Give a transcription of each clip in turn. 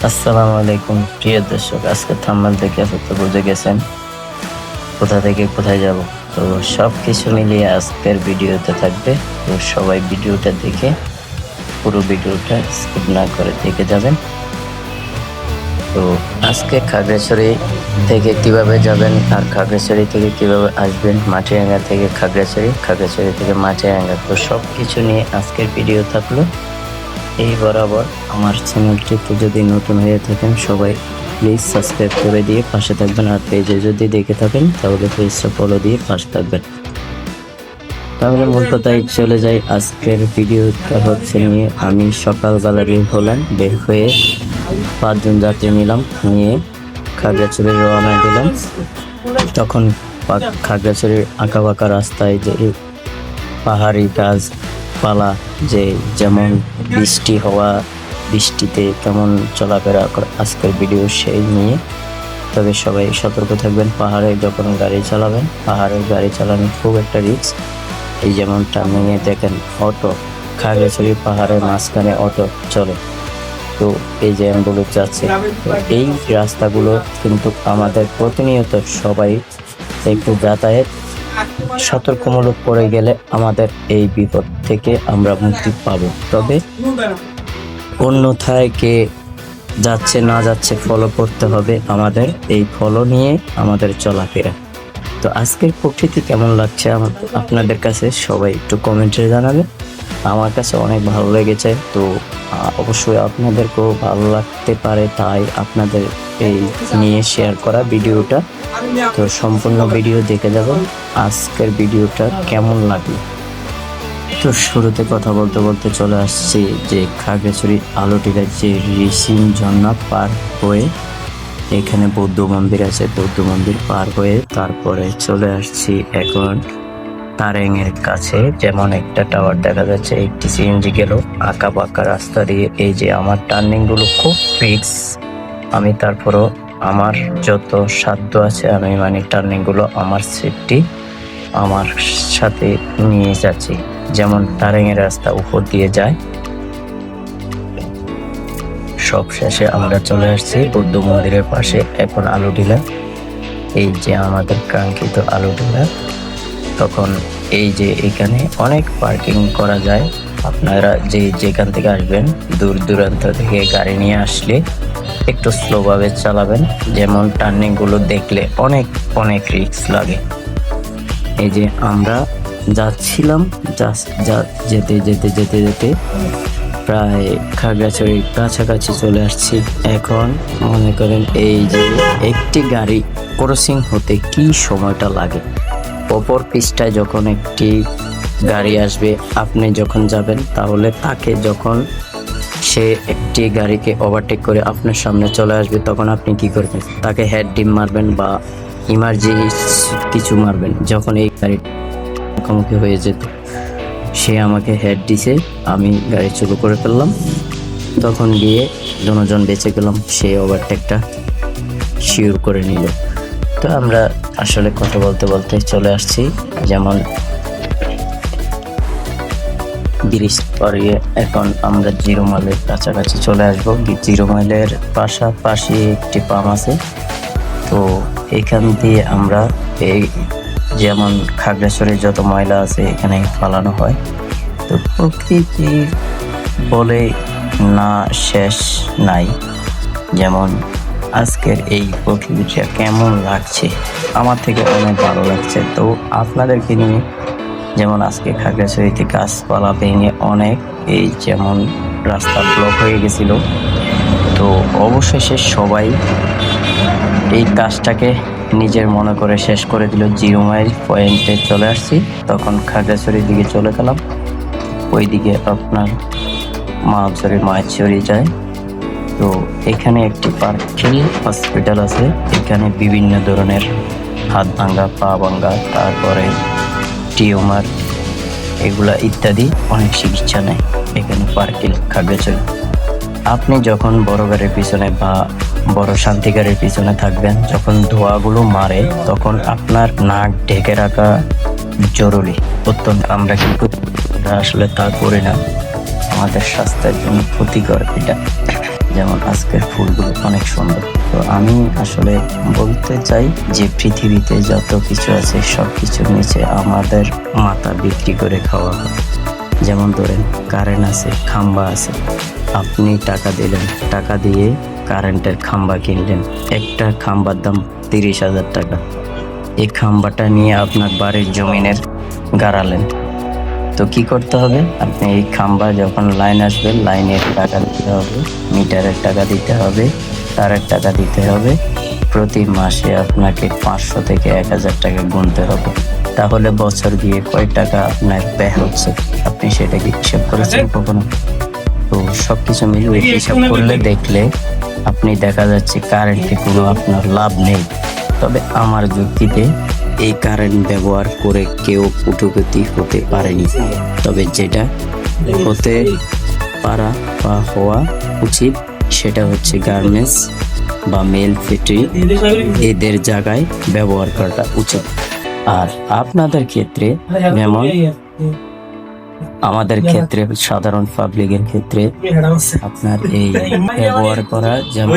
আসসালামু আলাইকুম প্রিয় দর্শক, আজকে থাম্বনেল দেখে তো বুঝে গেছেন কোথা থেকে কোথায় যাব। তো সব কিছু মিলিয়ে আজকের ভিডিওতে থাকবে। তো সবাই ভিডিওটা দেখে পুরো ভিডিওটা স্কিপ না করে দেখে যাবেন। তো আজকে খাগড়াছড়ি থেকে কিভাবে যাবেন আর খাগড়াছড়ি থেকে কিভাবে আসবেন, মাটিরাঙ্গা থেকে খাগড়াছড়ি, খাগড়াছড়ি থেকে মাটিরাঙ্গা, তো সব কিছু নিয়ে আজকের ভিডিও থাকলো। এই বরাবর আমার চ্যানেলটিতে যদি নতুন হয়ে থাকেন সবাই প্লিজ সাবস্ক্রাইব করে দিয়ে পাশে থাকবেন, আর পেজে যদি দেখে থাকেন তাহলে পেজটা ফলো দিয়ে পাশে থাকবেন। তাহলে মূল কথায় চলে যাই। আজকের ভিডিওটা হচ্ছে নিয়ে আমি সকালবেলা বের হয়ে 5 জন যাত্রী নিলাম, নিয়ে খাগড়াছড়ি রওনা দিলাম। তখন খাগড়াছড়ির আঁকা বাঁকা রাস্তায় যে পাহাড়ি গাছপালা, যে যেমন বৃষ্টি হওয়া, বৃষ্টিতে কেমন চলাফেরা করে আজকের ভিডিও সেই নিয়ে। তবে সবাই সতর্ক থাকবেন, পাহাড়ে যখন গাড়ি চালাবেন, পাহাড়ের গাড়ি চালানো খুব একটা রিস্ক। এই যেমন টার্নিংয়ে দেখেন অটো, খাগড়াছড়ি পাহাড়ের মাঝখানে অটো চলে, তো এই যে অ্যাম্বুলেন্স যাচ্ছে। তো এই রাস্তাগুলো কিন্তু আমাদের প্রতিনিয়ত সবাই একটু যাতায়াত সতর্কমূলক করে গেলে আমাদের এই বিপদ থেকে আমরা মুক্তি পাবো। তবে অন্যথায় কে যাচ্ছে না যাচ্ছে ফলো করতে হবে আমাদের, এই ফলো নিয়ে আমাদের চলাফেরা। তো আজকের প্রকৃতি কেমন লাগছে আপনাদের কাছে সবাই একটু কমেন্টে জানাবে। আমার কাছে অনেক ভালো লেগেছে, তো অবশ্যই আপনাদেরকেও ভালো লাগতে পারে, তাই আপনাদের এই নিয়ে শেয়ার করা ভিডিওটা। তো সম্পূর্ণ ভিডিও দেখে যাব আজকের ভিডিওটা কেমন লাগলো। তো শুরুতে কথা বলতে বলতে চলে আসছি যে খাগড়াছড়ি আলোটিলার যে রিসিম ঝর্ণা পার হয়ে এখানে বৌদ্ধ মন্দির আছে, বৌদ্ধ মন্দির পার হয়ে তারপরে চলে আসছি এখন তারেং এর কাছে। যেমন একটা টাওয়ার দেখা যাচ্ছে, একটি সিএনজি গেল আঁকা বাঁকা রাস্তা দিয়ে। এই যে আমার টার্নিং গুলো খুব ফিক্স, আমি তারপরও আমার যত সাধ্য আছে আমি টার্নিং গুলো আমার সেফটি আমার সাথে নিয়ে যাচ্ছি। যেমন তারেং এর রাস্তা উপর দিয়ে যায়। সব শেষে আমরা চলে আসছি বৌদ্ধ মন্দিরের পাশে, এখন আলুটিলা। এই যে আমাদের কাঙ্ক্ষিত আলুটিলা। তখন এই যে এখানে অনেক পার্কিং করা যায়। আপনারা যেখান থেকে আসবেন, দূর দূরান্ত থেকে গাড়ি নিয়ে আসলে একটু স্লোভাবে চালাবেন, যেমন টার্নিং গুলো দেখলে অনেক অনেক রিস্ক লাগে। এই যে আমরা যাচ্ছিলাম, যেতে যেতে যেতে যেতে প্রায় খাগড়াছড়ির কাছাকাছি চলে আসছি। এখন মনে করেন এই যে একটি গাড়ি ক্রসিং হতে কি সময়টা লাগে, অপর পৃষ্ঠায় যখন একটি গাড়ি আসবে আপনি যখন যাবেন, তাহলে তাকে যখন সে একটি গাড়িকে ওভারটেক করে আপনার সামনে চলে আসবে, তখন আপনি কি করবেন? তাকে হেড ডিম মারবেন বা ইমার্জেন্সি কিছু মারবেন। যখন এই গাড়ি মুখোমুখি হয়ে যেত, সে আমাকে হেড দিছে, আমি গাড়ি চালু করে ফেললাম, তখন গিয়ে দুজন বেঁচে গেলাম, সে ওভারটেকটা শিওর করে নিল। তো আমরা আসলে কথা বলতে বলতে চলে আসছি, যেমন ব্রিজ পাড়িয়ে এখন আমরা 0 মাইলের কাছাকাছি চলে আসবো। 0 মাইলের পাশাপাশি একটি পাম্প আছে, তো এখান দিয়ে আমরা এই যেমন খাগড়াছড়ি যত ময়লা আছে এখানে ফালানো হয়। তো প্রকৃতি বলে না শেষ নাই। যেমন আজকের এই প্রকৃতিটা কেমন লাগছে, আমার থেকে অনেক ভালো লাগছে। তো আপনাদেরকে নিয়ে, যেমন আজকে খাগড়াছড়িতে গাছপালা ভেঙে অনেক এই যেমন রাস্তা ব্লক হয়ে গেছিল, তো অবশেষে সবাই এই কাজটাকে নিজের মনে করে শেষ করে দিল। 0 মাইল পয়েন্টে চলে আসছি, তখন খাগড়াছড়ির দিকে চলে গেলাম। ওইদিকে আপনার মায়াছড়ি যায়। তো এখানে একটি পার্কিং হসপিটাল আছে, এখানে বিভিন্ন ধরনের হাত ভাঙ্গা, পা ভাঙ্গা, তারপরে টিউমার, এগুলা ইত্যাদি অনেক চিকিৎসা নেয় এখানে পার্কিং খাগড়াছড়ি। আপনি যখন বড় গাড়ির পিছনে বা বড় শান্তি গাড়ির পিছনে থাকবেন, যখন ধোঁয়াগুলো মারে তখন আপনার নাক ঢেকে রাখা জরুরি, অত্যন্ত। আমরা কিন্তু আসলে তা করি না, আমাদের স্বাস্থ্যের জন্য ক্ষতিকর এটা। যেমন আজকের ফুলগুলো অনেক সুন্দর। তো আমি আসলে বলতে চাই যে পৃথিবীতে যত কিছু আছে সব কিছুর নিচে আমাদের মাথা বিক্রি করে খাওয়া হয়। যেমন ধরেন কারেন্ট আছে, খাম্বা আছে, আপনি টাকা দিলেন, টাকা দিয়ে কারেন্টের খাম্বা কিনলেন, একটা খাম্বার দাম 30,000 টাকা। এই খাম্বাটা নিয়ে আপনার বাড়ির জমিনের গাড়ালেন, তো কি করতে হবে? আপনি এই খাম্বা যখন লাইন আসবে, লাইনের টাকা দিতে হবে, মিটারের টাকা দিতে হবে, তারের টাকা দিতে হবে। প্রতি মাসে আপনাকে 500 থেকে 1000 টাকা গুনতে হবে। তাহলে বছর গিয়ে কয় টাকা আপনার ব্যয় হচ্ছে, আপনি সেটা কি হিসাব করেছেন কখনো? তো সবকিছু মিলিয়ে হিসাব করলে দেখলে আপনি দেখা যাচ্ছে কারেন্টে কোনো আপনার লাভ নেই। তবে আমার যুক্তিতে এই কারেন্ট ব্যবহার করে কেউ কোটিপতি হতে পারেনি। তবে যেটা হতে পারা বা হওয়া উচিত সেটা হচ্ছে গার্মেন্টস বা মেল ফ্যাক্টরি, এদের জায়গায় ব্যবহার করাটা উচিত। আর আপনাদের ক্ষেত্রে যেমন আমাদের ক্ষেত্রে, সাধারণ পাবলিকের ক্ষেত্রে আপনার এই ব্যবহার করা, যেমন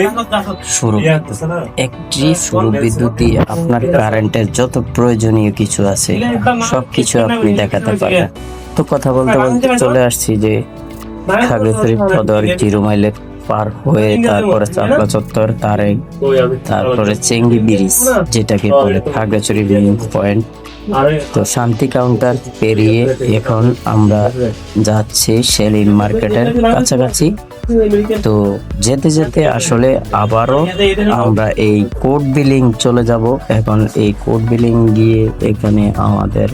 একটি সৌর বিদ্যুৎ দিয়ে আপনার কারেন্টের যত প্রয়োজনীয় কিছু আছে সবকিছু আপনি দেখাতে পারবেন। তো কথা বলতে বলতে চলে আসছি যে খাগড়াছড়ি সদর 0 মাইলের পার হয়ে তারপরে চাপলা চত্বর, তারপরে চেঙ্গি ব্রিজ যেটাকে বলে খাগড়াছড়ি মেইন পয়েন্ট। তো শান্তি কাউন্টার পেরিয়ে এখন আমরা যাচ্ছি সেলিম মার্কেটের কাছাকাছি। তো যেতে যেতে আসলে আবারও আমরা এই কোর্ট বিলিং চলে যাব। এখন এই কোর্ট বিলিং গিয়ে এখানে আমাদের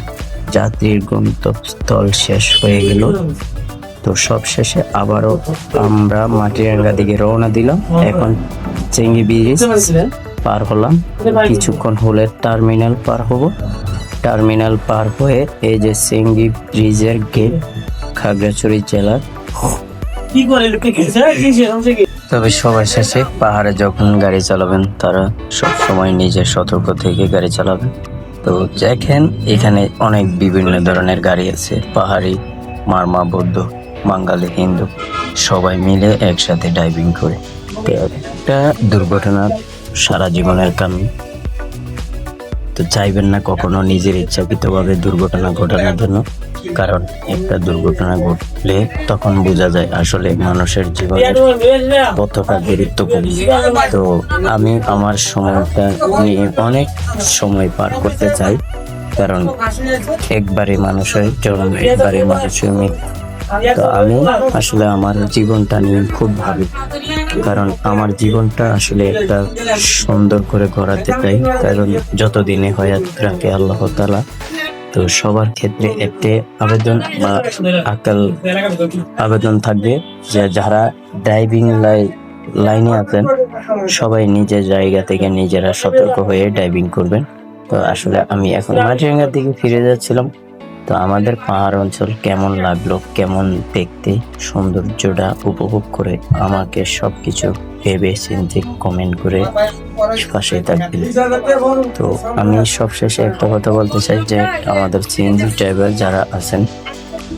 যাত্রীর গন্তব্যস্থল শেষ হয়ে গেল। তো সব শেষে আবারও আমরা মাটিরাঙ্গা দিকে রওনা দিলাম। এখন চেঙ্গি ব্রিজ পার হলাম, কিছুক্ষণ হলে টার্মিনাল পার হব। টার্মিনাল পার হয়ে এই যে চেঙ্গি ব্রিজের গেট, খাগড়াছড়ি জেলার। তবে সবার শেষে পাহাড়ে যখন গাড়ি চালাবেন তারা সব সময় নিজের সতর্ক থেকে গাড়ি চালাবেন। তো দেখেন এখানে অনেক বিভিন্ন ধরনের গাড়ি আছে, পাহাড়ি, মারমা, বৌদ্ধ, বাঙালি, হিন্দু সবাই মিলে একসাথে ড্রাইভিং করে। একটা দুর্ঘটনা সারা জীবনের কারণ। তো চাইবেন না কখনো নিজের ইচ্ছাকৃতভাবে দুর্ঘটনা ঘটানোর জন্য, কারণ একটা দুর্ঘটনা ঘটলে তখন বোঝা যায় আসলে মানুষের জীবনের কতটা গুরুত্বপূর্ণ। তো আমি আমার সময়টা নিয়ে অনেক সময় পার করতে চাই, কারণ একবারে মানুষের জন্ম, একবারে মানুষের মৃত্যু। তো আমি আসলে আমার জীবনটা নিয়ে খুব ভাবি, কারণ আমার জীবনটা আসলে একটা সুন্দর করে গড়াতে চাই। কারণ যতদিনে হায়াত রাখে আল্লাহ তাআলা, তো সবার ক্ষেত্রে একটি আবেদন বা আবেদন থাকবে যে যারা ড্রাইভিং লাইনে আছেন সবাই নিজের জায়গা থেকে নিজেরা সতর্ক হয়ে ড্রাইভিং করবেন। তো আসলে আমি এখন মাটিরাঙ্গার দিকে ফিরে যাচ্ছিলাম। তো আমাদের পাহাড় অঞ্চল কেমন লাগলো, কেমন দেখতে, সৌন্দর্যটা উপভোগ করে আমাকে সবকিছু ভেবে চিন্তে কমেন্ট করে পাশে থাকবেন। তো আমি সবশেষে একটা কথা বলতে চাই যে আমাদের সিএনজি ড্রাইভার যারা আছেন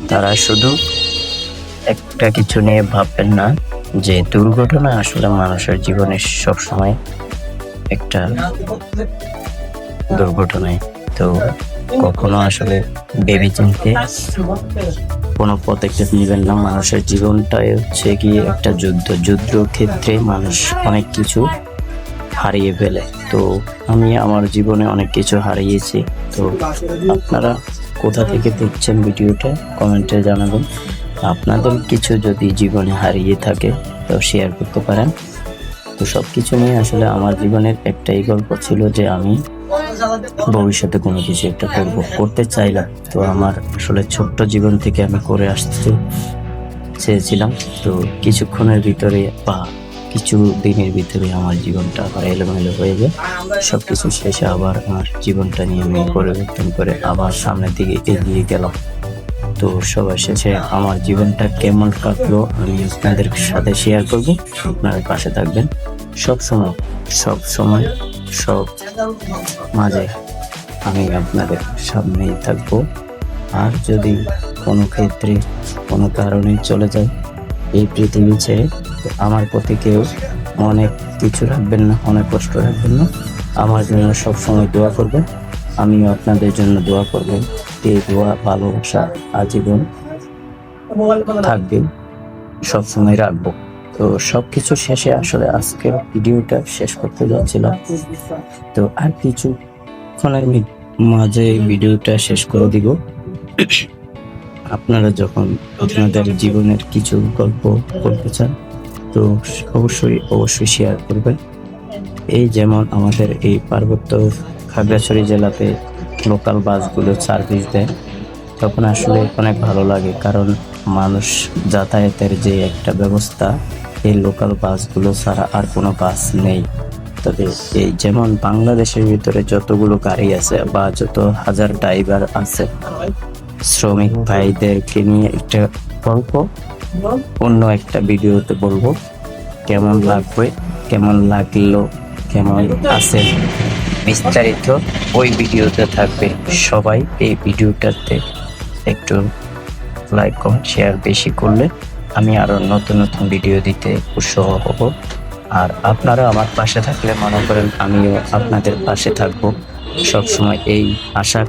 তারা শুধু একটা কিছু নিয়ে ভাববেন না যে দুর্ঘটনা আসলে মানুষের জীবনে সবসময় একটা দুর্ঘটনায়। তো কখনো আসলে ভেবে চিন্তে কোনো পদক্ষেপ নেবেন না। মানুষের জীবনটাই হচ্ছে কি একটা যুদ্ধ ক্ষেত্রে মানুষ অনেক কিছু হারিয়ে ফেলে। তো আমি আমার জীবনে অনেক কিছু হারিয়েছি। তো আপনারা কোথা থেকে দেখছেন ভিডিওটা কমেন্টে জানাবেন। আপনাদের কিছু যদি জীবনে হারিয়ে থাকে তো শেয়ার করতে পারেন। তো সবকিছু নিয়ে আসলে আমার জীবনের একটাই গল্প ছিল যে আমি ভবিষ্যতে কোনো কিছু একটা করতে চাইলাম। তো আমার আসলে ছোট্ট জীবন থেকে আমি করে আসতে চেয়েছিলাম। তো কিছুক্ষণের ভিতরে বা কিছু দিনের ভিতরে আমার জীবনটা আবার এলোমেলো হয়ে যায়। সবকিছু শেষে আবার আমার জীবনটা নিয়ে আমি পরিবর্তন করে আবার সামনের দিকে এগিয়ে গেলাম। তো সবার শেষে আমার জীবনটা কেমন কাটলো আমি আপনাদের সাথে শেয়ার করবো। আপনারা পাশে থাকবেন সব সময় সব মাঝে আমি আপনাদের সামনেই থাকবো। আর যদি কোনো ক্ষেত্রে কোনো কারণে চলে যায় এই পৃথিবী ছেড়ে, তো তো আমার প্রতি কেউ অনেক কিছু রাখবেন না, অনেক কষ্ট রাখবেন না। আমার জন্য সবসময় দোয়া করবেন, আমিও আপনাদের জন্য দোয়া করব। এই দোয়া ভালোবাসা আজীবন থাকবে, সবসময় রাখবো। তো সবকিছু শেষে আসলে আজকের ভিডিওটা শেষ করতে যাচ্ছিলাম। তো আর কিছুক্ষণের মাঝে ভিডিওটা শেষ করে দিব। আপনারা যখন আপনাদের জীবনের কিছু গল্প বলতে চান তো অবশ্যই শেয়ার করবেন। এই যেমন আমাদের এই পার্বত্য খাগড়াছড়ি জেলাতে লোকাল বাসগুলো সার্ভিস দেয়, তখন আসলে অনেক ভালো লাগে, কারণ মানুষ যাতায়াতের যে একটা ব্যবস্থা, এই লোকাল বাসগুলো ছাড়া আর কোনো বাস নেই। তবে এই যেমন বাংলাদেশের ভিতরে যতগুলো গাড়ি আছে বা যত হাজার ড্রাইভার আছে, শ্রমিক ভাইদেরকে নিয়ে একটা গল্প অন্য একটা ভিডিওতে বলবো। কেমন লাগবে, কেমন লাগলো, কেমন আছেন, বিস্তারিত ওই ভিডিওতে থাকবে। সবাই এই ভিডিওটাতে একটু লাইক কমেন্ট শেয়ার বেশি করলে আমি আরো নতুন নতুন ভিডিও দিতে উৎসাহ হব। আর আপনারা আমার পাশে থাকলে মনে করেন আমিও আপনাদের পাশে থাকবো সবসময়, এই আশা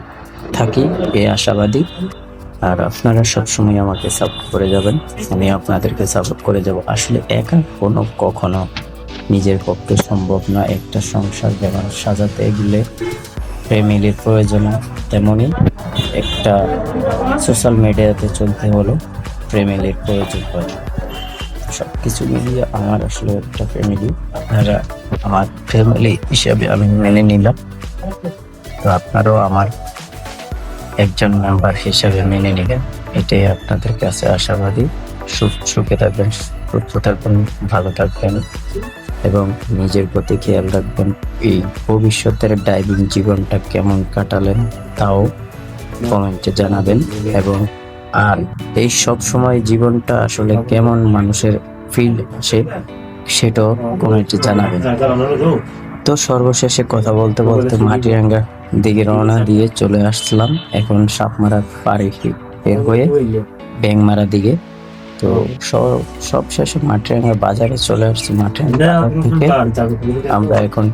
থাকি, এই আশাবাদী। আর আপনারা সবসময় আমাকে সাপোর্ট করে যাবেন, আমি আপনাদেরকে সাপোর্ট করে যাব। আসলে একা কখনো নিজের পক্ষে সম্ভব না। একটা সংসার যেমন সাজাতে গেলে ফ্যামিলির প্রয়োজন, তেমনই একটা সোশ্যাল মিডিয়াতে চলতে হলো ফ্যামিলির প্রয়োজন হয়। সবকিছু মিলিয়ে আমার আসলে একটা ফ্যামিলি, আপনারা আমার ফ্যামিলি হিসাবে আমি মেনে নিলাম। তো আপনারাও আমার একজন মেম্বার হিসাবে মেনে নেবেন, এটাই আপনাদের কাছে আশাবাদী। সুখে থাকবেন, সুস্থ থাকবেন, ভালো থাকবেন এবং নিজের প্রতি খেয়াল রাখবেন। এই ভবিষ্যতের ড্রাইভিং জীবনটা কেমন কাটালেন তাও কমেন্টে জানাবেন। এবং আর এই সব সময় জীবনটা আসলে কেমন মানুষের ফিল আসে সেটাও কমেন্টে জানাবেন। তো সর্বশেষে কথা বলতে বলতে মাটিরাঙ্গা দিকে রওনা দিয়ে চলে আসলাম এখন সাপমারা পাড়ি বের হয়ে ব্যাংমারা দিকে। তো সব শেষে মাটিরাঙ্গা বাজারে চলে আসছি। মাটিরাঙ্গা থেকে আমরা এখন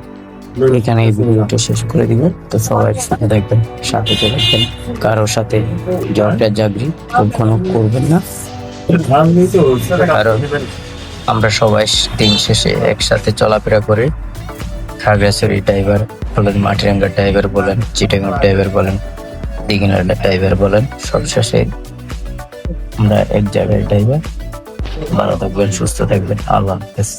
এখানে এই ভিডিওটা শেষ করে দিব। তো সবাই সাথে দেখবেন, সাথে রাখবেন, কারোর সাথে ঝগড়া ঝাগড়ি কখনো করবেন না, কারণ আমরা সবাই দিন শেষে একসাথে চলাফেরা করে। খাগড়াছড়ি ড্রাইভার বলেন, মাটিরাঙ্গা ড্রাইভার বলেন, চিটাগাং ড্রাইভার বলেন, দিঘিনার ড্রাইভার বলেন, সবশেষে আমরা এক জায়গায় ড্রাইভার। ভালো থাকবেন, সুস্থ থাকবেন, আল্লাহ হাফেজ।